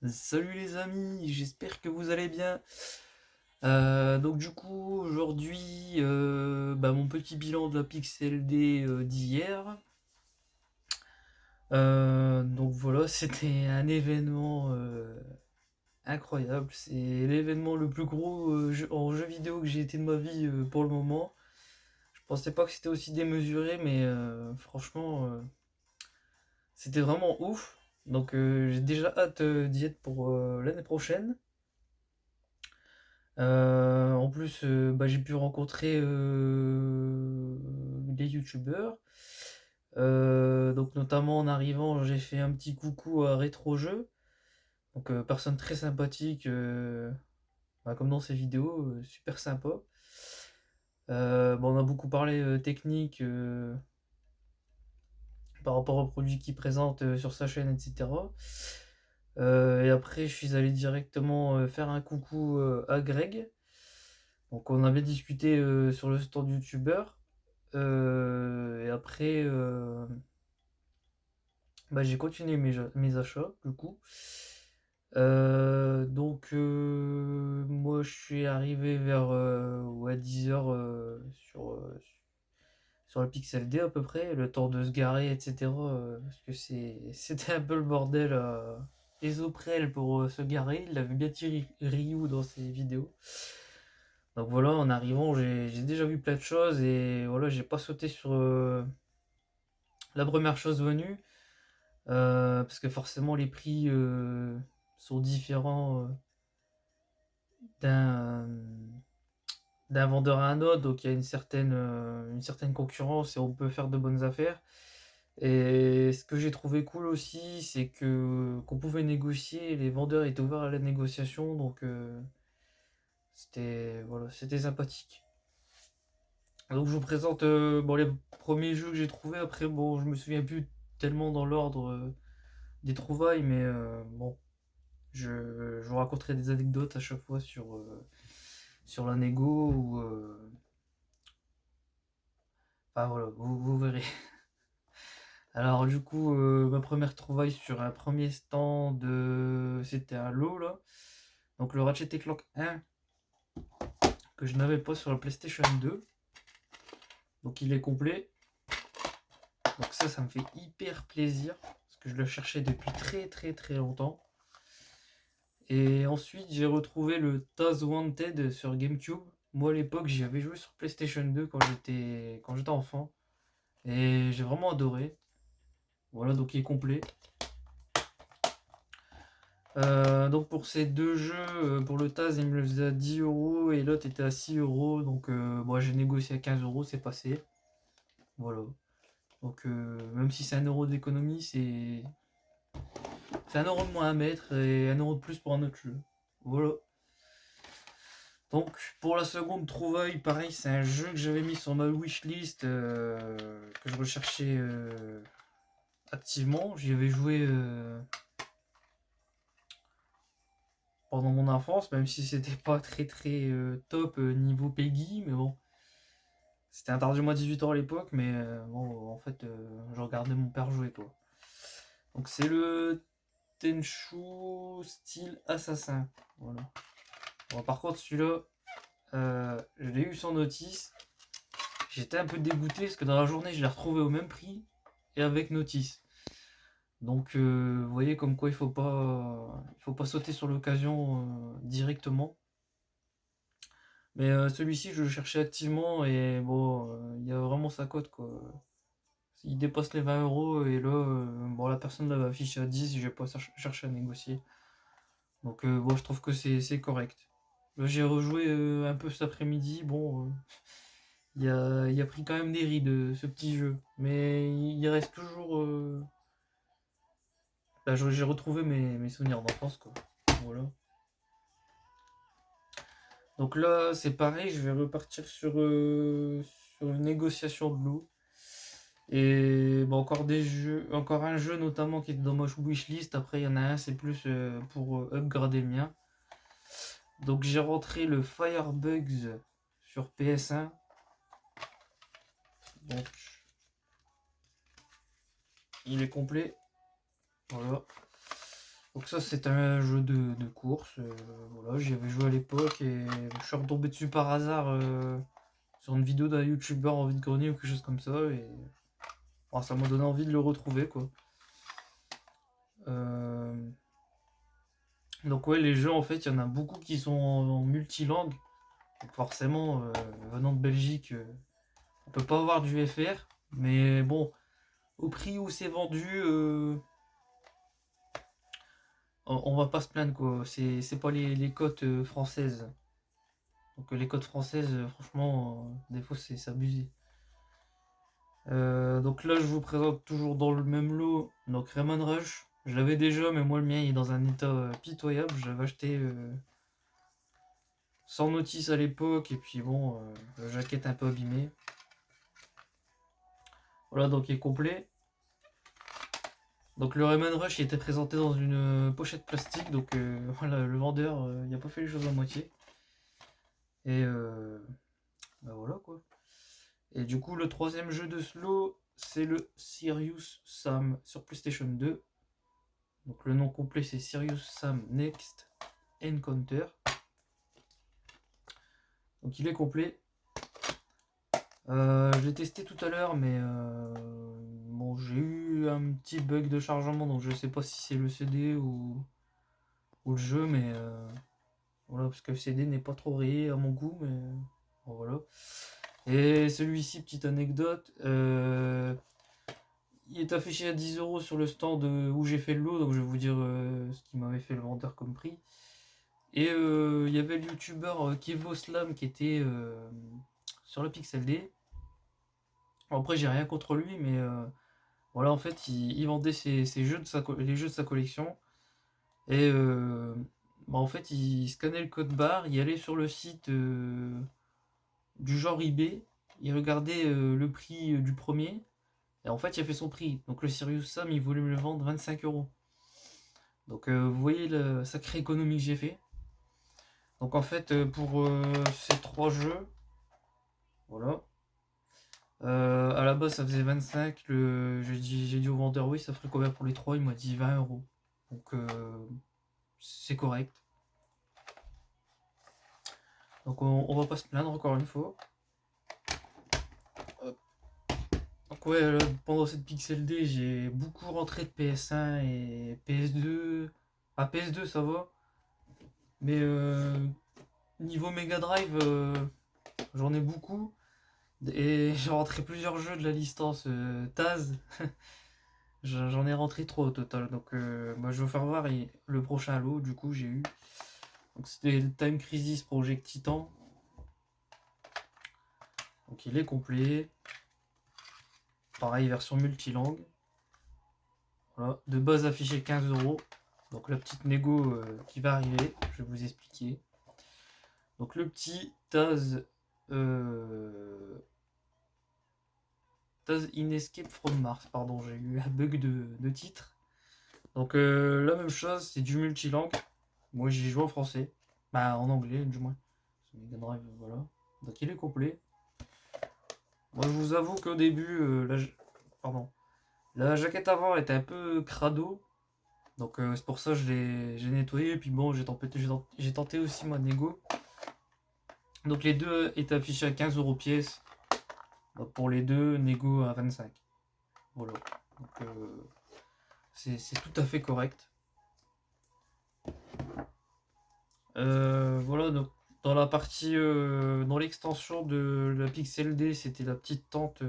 Salut les amis, j'espère que vous allez bien. Donc du coup aujourd'hui mon petit bilan de la Pixel D d'hier. Donc voilà, c'était un événement incroyable. C'est l'événement le plus gros en jeu vidéo que j'ai été de ma vie pour le moment. Je pensais pas que c'était aussi démesuré, mais franchement c'était vraiment ouf. Donc j'ai déjà hâte d'y être pour l'année prochaine. En plus, j'ai pu rencontrer des youtubeurs. Donc notamment en arrivant, j'ai fait un petit coucou à Rétrojeu. Donc personne très sympathique, comme dans ses vidéos, super sympa. On a beaucoup parlé technique par rapport aux produits qu'il présente sur sa chaîne, etc. Et après, je suis allé directement faire un coucou à Greg. Donc on avait discuté sur le stand youtubeur. Et après, j'ai continué mes achats, du coup. Moi, je suis arrivé vers 10h sur le Pixel D à peu près, le temps de se garer, etc. Parce que c'était un peu le bordel à Esoprel pour se garer. Il avait bien tiré Ryu dans ses vidéos. Donc voilà, en arrivant, j'ai déjà vu plein de choses et voilà, j'ai pas sauté sur la première chose venue parce que forcément les prix sont différents d'un d'un vendeur à un autre, donc il y a une certaine concurrence et on peut faire de bonnes affaires. Et ce que j'ai trouvé cool aussi, c'est que qu'on pouvait négocier, les vendeurs étaient ouverts à la négociation, donc c'était sympathique. Donc je vous présente les premiers jeux que j'ai trouvés. Après, bon, je me souviens plus tellement dans l'ordre des trouvailles, mais je vous raconterai des anecdotes à chaque fois sur la négo ou enfin voilà, vous verrez. Alors du coup, ma première trouvaille sur un premier stand, c'était un lot là. Donc le Ratchet Clank 1 que je n'avais pas sur la PlayStation 2. Donc il est complet. Donc ça me fait hyper plaisir parce que je le cherchais depuis très très très longtemps. Et ensuite j'ai retrouvé le Taz Wanted sur GameCube. Moi à l'époque j'y avais joué sur PlayStation 2 quand j'étais enfant. Et j'ai vraiment adoré. Voilà, donc il est complet. Donc pour ces deux jeux, pour le Taz il me le faisait à 10 € et l'autre était à 6 €. Donc moi j'ai négocié à 15 €, c'est passé. Voilà. Donc même si c'est 1 € d'économie, c'est 1 € de moins à mettre et 1 € de plus pour un autre jeu. Voilà. Donc pour la seconde trouvaille, pareil, c'est un jeu que j'avais mis sur ma wishlist, que je recherchais activement. J'y avais joué pendant mon enfance, même si c'était pas très très top niveau Peggy, mais bon. C'était interdit moins 18 ans à l'époque, mais en fait, je regardais mon père jouer quoi. Donc c'est le Tenchu style assassin. Voilà. Bon, par contre, celui-là, je l'ai eu sans notice. J'étais un peu dégoûté parce que dans la journée, je l'ai retrouvé au même prix et avec notice. Donc, vous voyez comme quoi il faut pas sauter sur l'occasion directement. Mais celui-ci, je le cherchais activement et bon, il y a vraiment sa cote quoi. Il dépasse les 20 € et là, la personne l'avait affiché à 10, je vais pas chercher à négocier. Donc, je trouve que c'est correct. Là, j'ai rejoué un peu cet après-midi. Bon, il a pris quand même des rides ce petit jeu. Mais il reste toujours. J'ai retrouvé mes souvenirs d'enfance, quoi. Voilà. Donc là, c'est pareil, je vais repartir sur une négociation de loup. Et encore des jeux, encore un jeu notamment qui est dans ma wishlist. Après, il y en a un, c'est plus pour upgrader le mien. Donc j'ai rentré le Firebugs sur PS1. Donc il est complet. Voilà. Donc ça c'est un jeu de course, voilà, j'y avais joué à l'époque et je suis retombé dessus par hasard sur une vidéo d'un youtubeur en vide-grenier ou quelque chose comme ça et ça m'a donné envie de le retrouver quoi. Euh, Donc ouais, les jeux en fait, il y en a beaucoup qui sont en multilangue. Donc forcément, venant de Belgique, on peut pas avoir du FR, mais bon, au prix où c'est vendu, on va pas se plaindre quoi. C'est pas les cotes françaises. Donc les cotes françaises, franchement, des fois c'est abusé. Donc là, je vous présente toujours dans le même lot. Donc Rayman Rush, je l'avais déjà, mais moi le mien il est dans un état pitoyable. Je l'avais acheté sans notice à l'époque, et puis bon, la jaquette un peu abîmée. Voilà, donc il est complet. Donc le Rayman Rush il était présenté dans une pochette plastique, donc voilà, le vendeur il a pas fait les choses à moitié. Et bah voilà quoi. Et du coup, le troisième jeu de ce lot, c'est le Serious Sam sur PlayStation 2. Donc le nom complet c'est Serious Sam Next Encounter. Donc il est complet. Je l'ai testé tout à l'heure, mais bon, j'ai eu un petit bug de chargement, donc je sais pas si c'est le CD ou le jeu, mais voilà, parce que le CD n'est pas trop rayé à mon goût, mais bon, voilà. Et celui-ci, petite anecdote, il est affiché à 10 € sur le stand où j'ai fait le lot, donc je vais vous dire ce qu'il m'avait fait le vendeur comme prix. Et il y avait le youtubeur Kevo Slam qui était sur le Pixel D. Après, j'ai rien contre lui, mais voilà, en fait, il vendait ses jeux les jeux de sa collection. Et bah, en fait, il scannait le code barre, il allait sur le site du genre eBay, il regardait le prix du premier, et en fait, il a fait son prix. Donc le Sirius Sam, il voulait me le vendre 25 €. Donc vous voyez la sacrée économie que j'ai fait. Donc en fait, pour ces trois jeux, voilà. À la base, ça faisait 25. J'ai dit au vendeur, oui, ça ferait combien pour les trois? Il m'a dit 20 €. Donc c'est correct. Donc on va pas se plaindre encore une fois. Donc ouais, là, pendant cette Pixel D, j'ai beaucoup rentré de PS1 et PS2. Ah, PS2 ça va. Mais niveau Mega Drive, j'en ai beaucoup. Et j'ai rentré plusieurs jeux de la licence Taz. J'en ai rentré trois au total. Donc bah, je vais vous faire voir le prochain lot. Du coup, j'ai eu. Donc c'était le Time Crisis Project Titan. Donc il est complet. Pareil, version multilangue. Voilà. De base affiché 15 €. Donc la petite négo qui va arriver, je vais vous expliquer. Donc le petit Taz Taz In Escape from Mars, pardon, j'ai eu un bug de titre. Donc la même chose, c'est du multilangue. Moi j'y joue en français, bah en anglais du moins. Mega Drive, voilà. Donc il est complet. Moi je vous avoue qu'au début, pardon, la jaquette avant était un peu crado. Donc c'est pour ça que j'ai nettoyé. Et puis bon, j'ai tenté aussi ma négo. Donc les deux étaient affichés à 15 € pièce. Donc pour les deux, négo à 25. Voilà. Donc c'est tout à fait correct. Voilà, donc dans la partie, dans l'extension de la Pixel D, c'était la petite tente.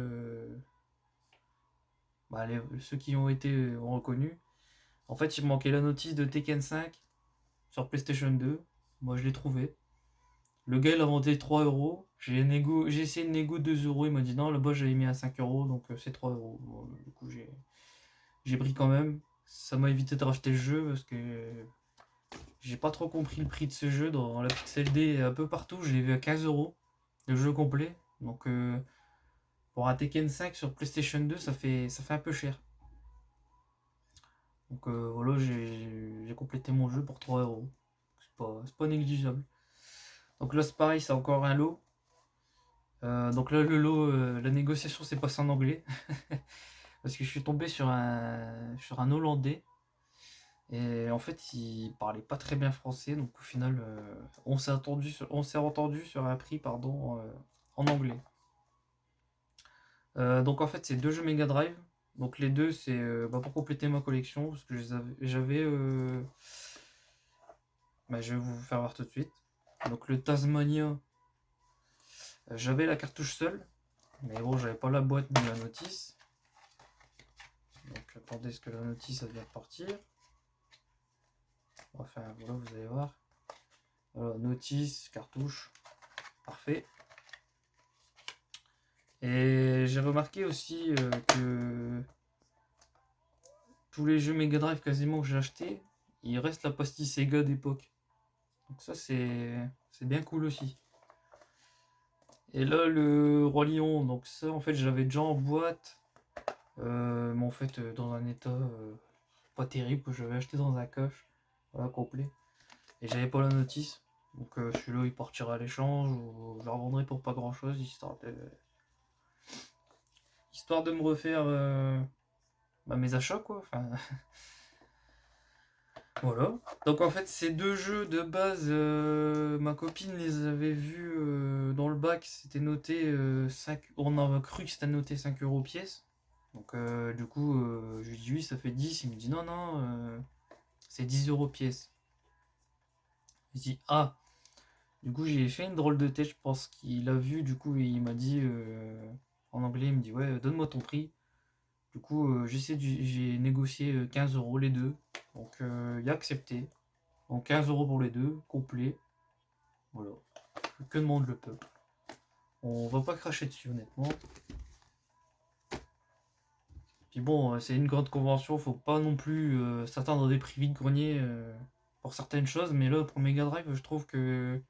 Bah, ceux qui ont été ont reconnu. En fait, il manquait la notice de Tekken 5 sur PlayStation 2. Moi, je l'ai trouvé. Le gars, il a vendu 3 €. J'ai essayé de négo 2 €. Il m'a dit non, là-bas, j'avais mis à 5 €, donc c'est 3 €. Bon, du coup, j'ai pris quand même. Ça m'a évité de racheter le jeu parce que j'ai pas trop compris le prix de ce jeu dans la Pixel D un peu partout. Je l'ai vu à 15 € le jeu complet. Donc pour un Tekken 5 sur PlayStation 2, ça fait un peu cher. Donc voilà, j'ai complété mon jeu pour 3 €. C'est pas négligeable. Donc là, c'est pareil, c'est encore un lot. Donc là, le lot, la négociation s'est passée en anglais. Parce que je suis tombé sur un Hollandais. Et en fait, il parlait pas très bien français, donc au final, on s'est entendu sur un prix, pardon, en anglais. Donc en fait, c'est deux jeux Mega Drive. Donc les deux, c'est pour compléter ma collection, parce que j'avais... je vais vous faire voir tout de suite. Donc le Tasmania, j'avais la cartouche seule, mais bon, j'avais pas la boîte ni la notice. Donc attendez, ce que la notice, ça vient de partir. Enfin, voilà, vous allez voir. Voilà, notice, cartouche, parfait. Et j'ai remarqué aussi que tous les jeux Mega Drive quasiment que j'ai acheté, il reste la pastille Sega d'époque. Donc ça c'est bien cool aussi. Et là le Roi Lion, donc ça en fait j'avais déjà en boîte, mais en fait dans un état pas terrible que j'avais acheté dans un coche, voilà complet. Et j'avais pas la notice. Donc celui-là il partira à l'échange ou je le revendrai pour pas grand chose histoire de me refaire mes achats quoi. Enfin, voilà. Donc en fait, ces deux jeux de base, ma copine les avait vus dans le bac, c'était noté 5. On a cru que c'était noté 5 € pièce. Donc du coup, je lui dis oui, ça fait 10. Il me dit non, non, c'est 10 € pièce. Je dis ah. Du coup, j'ai fait une drôle de tête, je pense qu'il a vu, du coup, il m'a dit en anglais, il me dit ouais, donne-moi ton prix. Du coup, j'ai négocié 15 € les deux. Donc il a accepté. Donc 15 € pour les deux, complet. Voilà. Que demande le peuple? On va pas cracher dessus, honnêtement. Puis bon, c'est une grande convention, faut pas non plus s'atteindre à des prix vide-grenier pour certaines choses, mais là, pour Mega Drive, je trouve que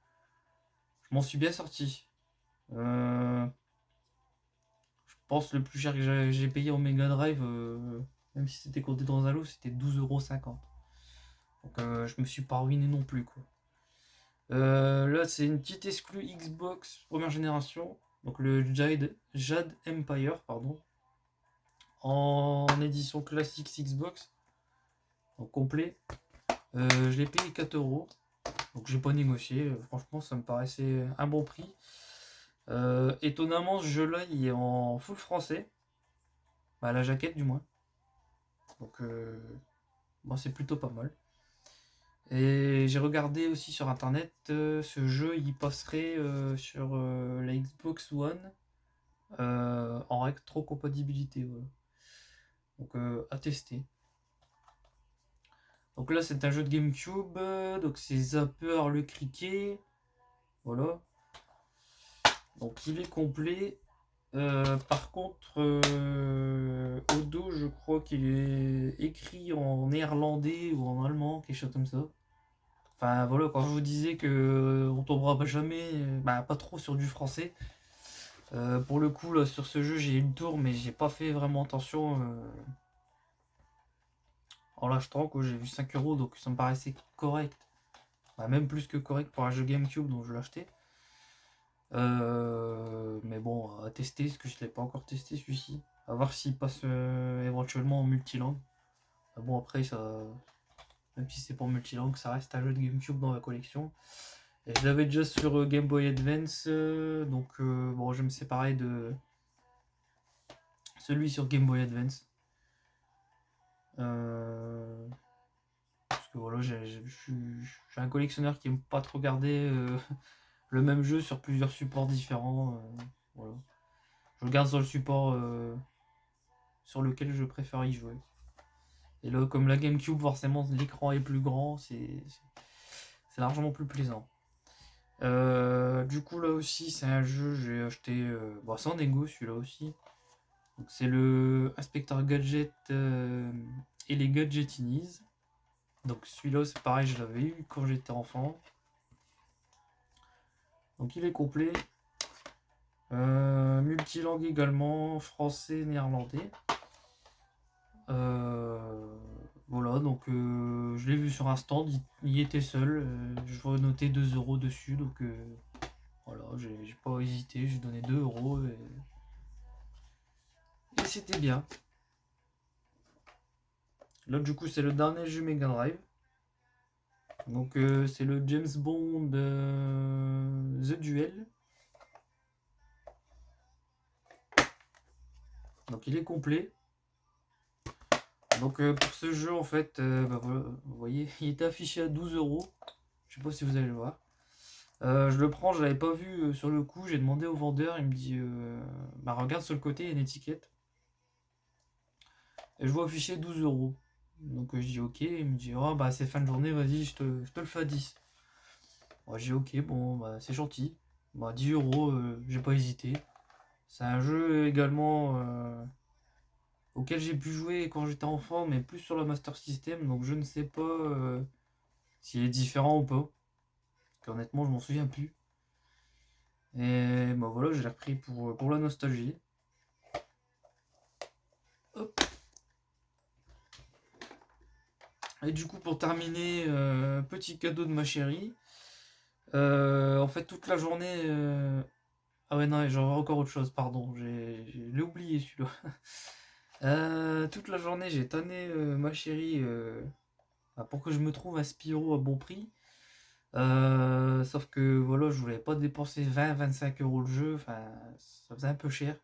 je m'en suis bien sorti. Je pense le plus cher que j'ai payé en Mega Drive, même si c'était compté dans un lot, c'était 12,50 €. Donc je me suis pas ruiné non plus, quoi. Là, c'est une petite exclue Xbox première génération. Donc le Jade Empire, pardon. En édition classique Xbox. Donc complet. Je l'ai payé 4 €. Donc j'ai pas négocié. Franchement, ça me paraissait un bon prix. Étonnamment, ce jeu-là, il est en full français. La jaquette du moins. Donc c'est plutôt pas mal. Et j'ai regardé aussi sur internet, ce jeu il passerait sur la Xbox One en rétrocompatibilité. Voilà. Donc à tester. Donc là c'est un jeu de GameCube, donc c'est Zapper le criquet. Voilà. Donc il est complet. Par contre, au dos, je crois qu'il est écrit en néerlandais ou en allemand, quelque chose comme ça. Enfin voilà, quand je vous disais que on tombera pas jamais, pas trop sur du français. Pour le coup, là, sur ce jeu, j'ai eu le tour, mais j'ai pas fait vraiment attention en l'achetant. J'ai vu 5 €, donc ça me paraissait correct. Même plus que correct pour un jeu GameCube, donc je l'ai acheté. Mais bon, à tester, parce que je ne l'ai pas encore testé celui-ci. À voir s'il passe éventuellement en multilangue. Bon, après, ça, même si c'est pas en multilangue, ça reste un jeu de GameCube dans la collection. Et je l'avais déjà sur Game Boy Advance, donc bon, je vais me séparer de celui sur Game Boy Advance. Parce que voilà, je suis un collectionneur qui aime pas trop garder le même jeu sur plusieurs supports différents. Voilà. Je le garde sur le support sur lequel je préfère y jouer. Et là, comme la GameCube, forcément, l'écran est plus grand, c'est largement plus plaisant. Du coup, là aussi, c'est un jeu, j'ai acheté sans négo, celui-là aussi. Donc, c'est le Inspecteur Gadget et les Gadgetinis. Donc, celui-là, c'est pareil, je l'avais eu quand j'étais enfant. Donc, il est complet. Multilangue également, français, néerlandais. Voilà, donc je l'ai vu sur un stand, il y était seul. Je vois noter 2 € dessus, donc voilà, j'ai pas hésité, j'ai donné 2 € et c'était bien. Là, du coup, c'est le dernier jeu Mega Drive. Donc, c'est le James Bond The Duel. Donc, il est complet. Donc, pour ce jeu, en fait, bah, voilà, vous voyez, il était affiché à 12 €. Je sais pas si vous allez le voir. Je le prends, je l'avais pas vu sur le coup. J'ai demandé au vendeur, il me dit bah, regarde sur le côté, il y a une étiquette. Et je vois affiché 12 €. Donc, je dis ok. Il me dit oh, bah, c'est fin de journée, vas-y, je te le fais à 10. Moi, j'ai dit ok, bon, bah, c'est gentil. Bah, 10 €, j'ai pas hésité. C'est un jeu également auquel j'ai pu jouer quand j'étais enfant, mais plus sur la Master System, donc je ne sais pas s'il est différent ou pas. Parce qu'honnêtement, je m'en souviens plus. Et bah voilà, je l'ai repris pour la nostalgie. Hop. Et du coup, pour terminer, petit cadeau de ma chérie. En fait, toute la journée. Ah ouais, non, j'en encore autre chose, pardon. Je l'ai oublié celui-là. Toute la journée, j'ai tanné ma chérie bah, pour que je me trouve un Spyro à bon prix. Sauf que voilà, je voulais pas dépenser 20-25 € le jeu, enfin, ça faisait un peu cher.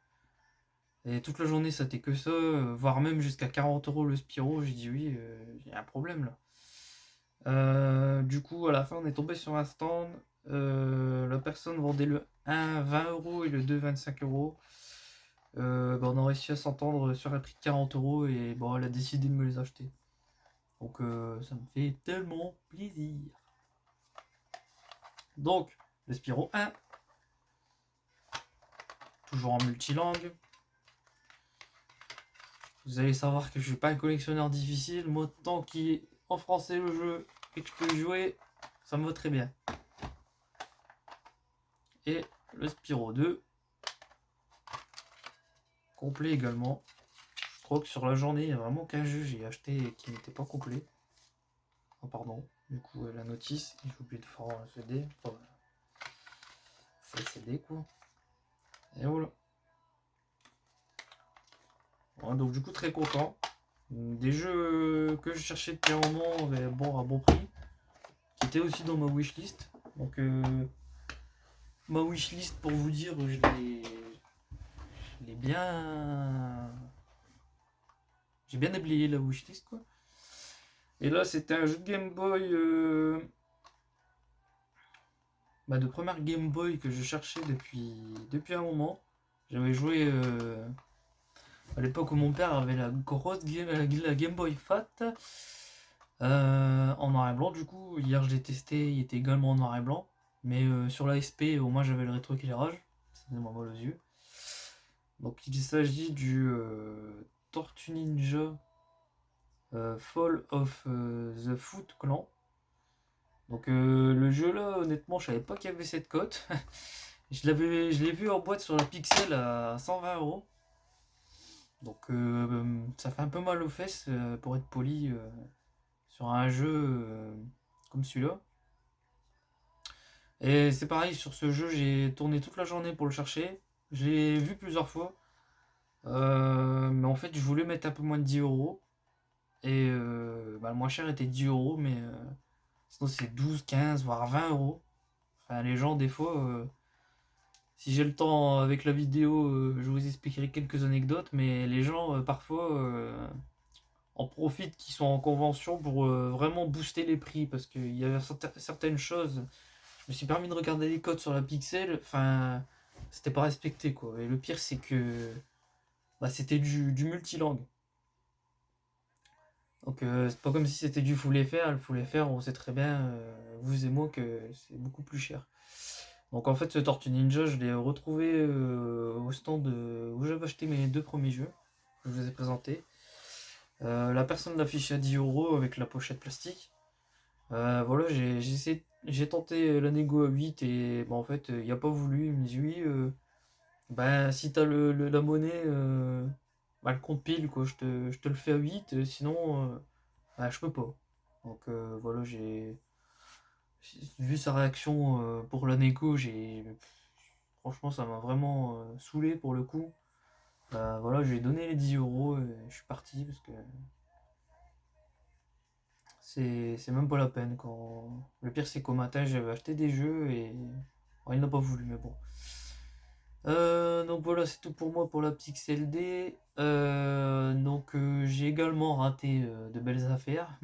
Et toute la journée, ça n'était que ça, voire même jusqu'à 40 € le Spyro. J'ai dit oui, il y a un problème là. Du coup, à la fin, on est tombé sur un stand. La personne vendait le 1 20 € et le 2 25 €. Bah, on a réussi à s'entendre sur un prix de 40 € et bon, elle a décidé de me les acheter. Donc ça me fait tellement plaisir. Donc, le Spyro 1, toujours en multilangue. Vous allez savoir que je suis pas un collectionneur difficile. Moi, tant qu'il est en français le jeu et que je peux y jouer, ça me va très bien. Et le Spyro 2, complet également. Je crois que sur la journée, il n'y a vraiment qu'un jeu que j'ai acheté qui n'était pas complet. Oh, pardon. Du coup, la notice, j'ai oublié de faire un CD. Oh, c'est le CD quoi. Et voilà. Ouais, donc du coup, très content. Des jeux que je cherchais depuis un moment, mais bon, à bon prix, qui étaient aussi dans ma wishlist. Donc, ma wishlist, pour vous dire, je l'ai bien. J'ai bien déblayé la wishlist, quoi. Et là, c'était un jeu de Game Boy, bah, de première Game Boy que je cherchais depuis un moment. J'avais joué à l'époque où mon père avait la grosse la Game Boy Fat en noir et blanc. Du coup, hier je l'ai testé, il était également en noir et blanc. Mais sur la SP, au moins j'avais le rétroéclairage. Ça faisait moins mal aux yeux. Donc il s'agit du Tortue Ninja Fall of the Foot Clan. Donc le jeu là, honnêtement, je savais pas qu'il y avait cette cote. Je l'ai vu en boîte sur la Pixel à 120 €. Donc ça fait un peu mal aux fesses pour être poli sur un jeu comme celui-là. Et c'est pareil, sur ce jeu, j'ai tourné toute la journée pour le chercher. Je l'ai vu plusieurs fois. Mais en fait, je voulais mettre un peu moins de 10 €. Et bah, le moins cher était 10 €, mais sinon c'est 12, 15, voire 20 €. Enfin, les gens, des fois, si j'ai le temps avec la vidéo, je vous expliquerai quelques anecdotes, mais les gens, parfois, en profitent qui sont en convention pour vraiment booster les prix, parce qu'il y avait certaines choses. Je me suis permis de regarder les codes sur la Pixel, enfin, c'était pas respecté, quoi. Et le pire, c'est que bah, c'était du multilangue. Donc c'est pas comme si c'était du full FR. Le full FR, on sait très bien, vous et moi, que c'est beaucoup plus cher. Donc en fait, ce Tortue Ninja, je l'ai retrouvé au stand où j'avais acheté mes deux premiers jeux, que je vous ai présentés. La personne l'affiche à 10 € avec la pochette plastique. Voilà, j'ai tenté la négo à 8 et bah, en fait, il a pas voulu. Il me dit oui, bah, si t'as la monnaie, bah, le compte pile, quoi, je te le fais à 8, sinon, bah, je peux pas. Donc voilà, j'ai vu sa réaction pour la négo, franchement, ça m'a vraiment saoulé pour le coup. Bah, voilà, je lui ai donné les 10 € et je suis parti parce que c'est même pas la peine. Le pire, c'est qu'au matin, j'avais acheté des jeux et bon, il n'a pas voulu, mais bon. Donc voilà, c'est tout pour moi pour la Pixel D. Donc j'ai également raté de belles affaires.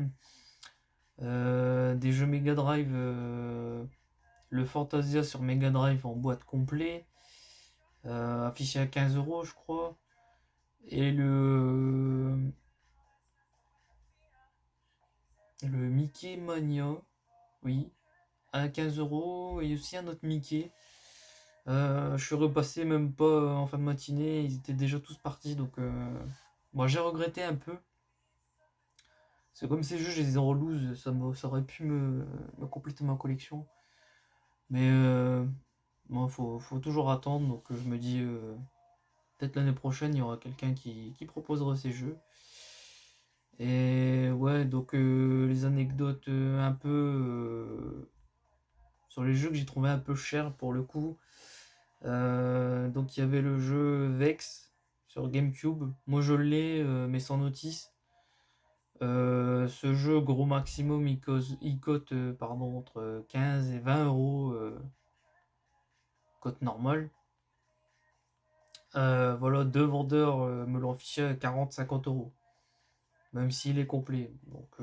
Des jeux Mega Drive, le Fantasia sur Mega Drive en boîte complet, affiché à 15 € je crois. Et le Mickey Mania, oui, à 15 € et aussi un autre Mickey. Je suis repassé même pas en fin de matinée, ils étaient déjà tous partis donc moi j'ai regretté un peu. C'est comme ces jeux, je les ai en loose, ça aurait pu me compléter ma collection. Mais bon, faut toujours attendre, donc je me dis peut-être l'année prochaine il y aura quelqu'un qui proposera ces jeux. Et ouais, donc les anecdotes un peu sur les jeux que j'ai trouvé un peu chers pour le coup. Donc il y avait le jeu Vex sur GameCube. Moi je l'ai, mais sans notice. Ce jeu, gros maximum, il cote pardon, entre 15 et 20 € cote normale. Voilà, deux vendeurs me l'ont affiché à 40-50 €, même s'il est complet. Donc,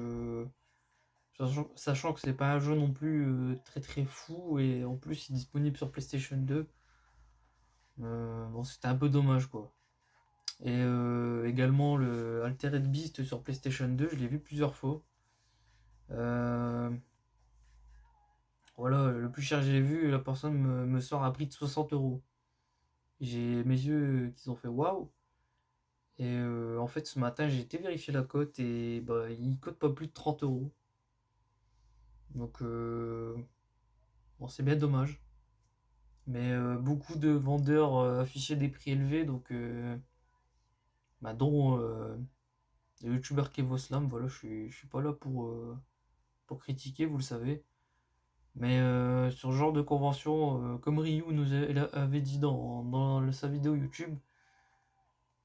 sachant que c'est pas un jeu non plus très très fou, et en plus il est disponible sur PlayStation 2. Bon, c'était un peu dommage quoi. Et également le Altered Beast sur PlayStation 2, je l'ai vu plusieurs fois. Euh, voilà, le plus cher que j'ai vu, la personne me sort un prix de 60 €. J'ai mes yeux qui ont fait waouh. Et en fait, ce matin, j'ai été vérifier la cote et bah, il cote pas plus de 30 €. Donc, bon, c'est bien dommage. Mais beaucoup de vendeurs affichaient des prix élevés, donc, bah, dont le youtubeur Kevoslam. Voilà, je suis pas là pour critiquer, vous le savez. Mais sur ce genre de convention, comme Ryu avait dit dans sa vidéo YouTube,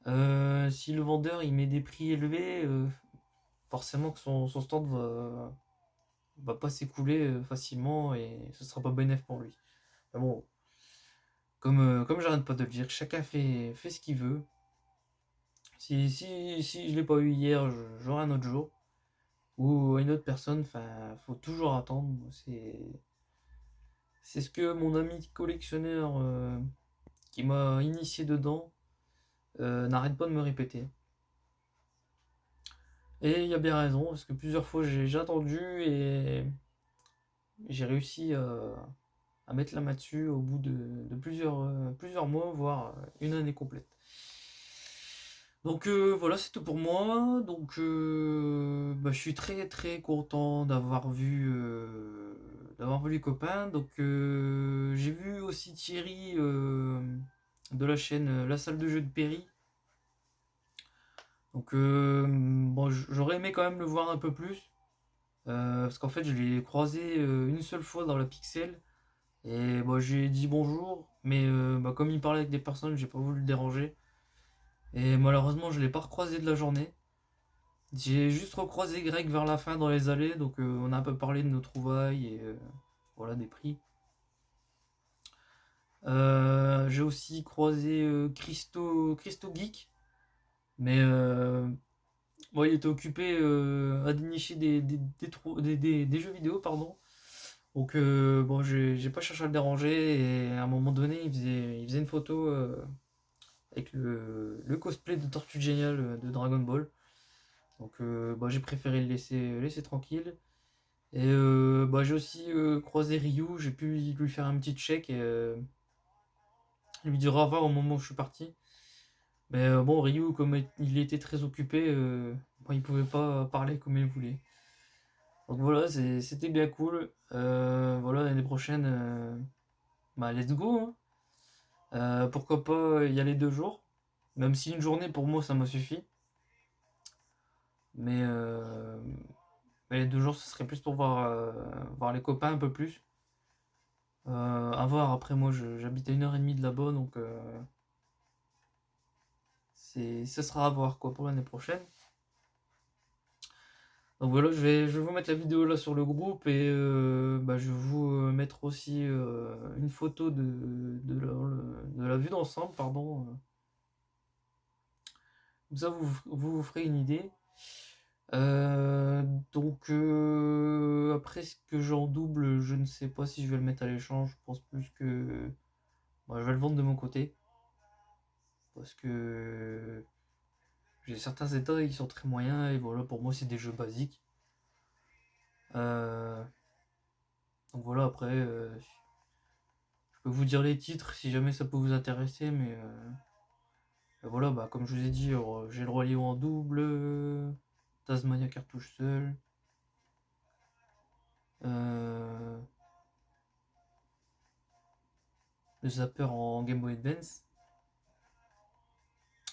si le vendeur il met des prix élevés, forcément que son stand va pas s'écouler facilement et ce sera pas bénéf pour lui. Mais bon, comme j'arrête pas de le dire, chacun fait ce qu'il veut. Si je l'ai pas eu hier, j'aurai un autre jour. Ou une autre personne, enfin, faut toujours attendre. C'est ce que mon ami collectionneur qui m'a initié dedans n'arrête pas de me répéter. Et il a bien raison, parce que plusieurs fois j'ai attendu et j'ai réussi à mettre la main dessus au bout de plusieurs mois, voire une année complète. Donc voilà, c'est tout pour moi. Donc bah, je suis très très content d'avoir vu les copains. Donc j'ai vu aussi Thierry de la chaîne La Salle de Jeux de Perry. Donc bon, j'aurais aimé quand même le voir un peu plus. Parce qu'en fait, je l'ai croisé une seule fois dans la Pixel. Et bah, j'ai dit bonjour. Mais bah, comme il parlait avec des personnes, j'ai pas voulu le déranger. Et malheureusement, je l'ai pas recroisé de la journée. J'ai juste recroisé Greg vers la fin dans les allées. Donc on a un peu parlé de nos trouvailles et voilà, des prix. J'ai aussi croisé Christo Geek. Mais bon, il était occupé à dénicher des jeux vidéo, pardon. Donc bon, j'ai pas cherché à le déranger et à un moment donné, il faisait une photo avec le cosplay de Tortue Géniale de Dragon Ball. Donc bah, j'ai préféré le laisser tranquille. Et bah, j'ai aussi croisé Ryu, j'ai pu lui faire un petit check et lui dire au revoir au moment où je suis parti. Mais bon, Ryu, comme il était très occupé, bon, il pouvait pas parler comme il voulait. Donc voilà, c'était bien cool. Voilà, l'année prochaine, bah let's go, hein. Pourquoi pas y aller 2 jours. Même si une journée pour moi ça m'a suffi. Mais, les 2 jours ce serait plus pour voir les copains un peu plus. À voir, après moi j'habite à 1h30 de là-bas donc ce sera à voir quoi pour l'année prochaine. Donc voilà, je vais vous mettre la vidéo là sur le groupe et bah, je vais vous mettre aussi une photo de la vue d'ensemble, pardon. Comme ça, vous ferez une idée. Euh, donc après, ce que j'en double, je ne sais pas si je vais le mettre à l'échange. Je pense plus que bah, je vais le vendre de mon côté. Parce que j'ai certains états qui sont très moyens et voilà, pour moi, c'est des jeux basiques. Euh, donc voilà, après, je peux vous dire les titres si jamais ça peut vous intéresser, mais voilà, bah, comme je vous ai dit, j'ai le Roi Lion en double, Tasmania cartouche seul, euh, le Zapper en Game Boy Advance,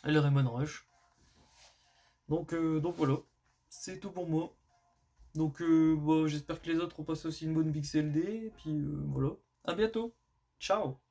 et le Rayman Rush. Donc voilà, c'est tout pour moi. Donc bah, j'espère que les autres ont passé aussi une bonne Pixel D, et puis voilà. À bientôt. Ciao.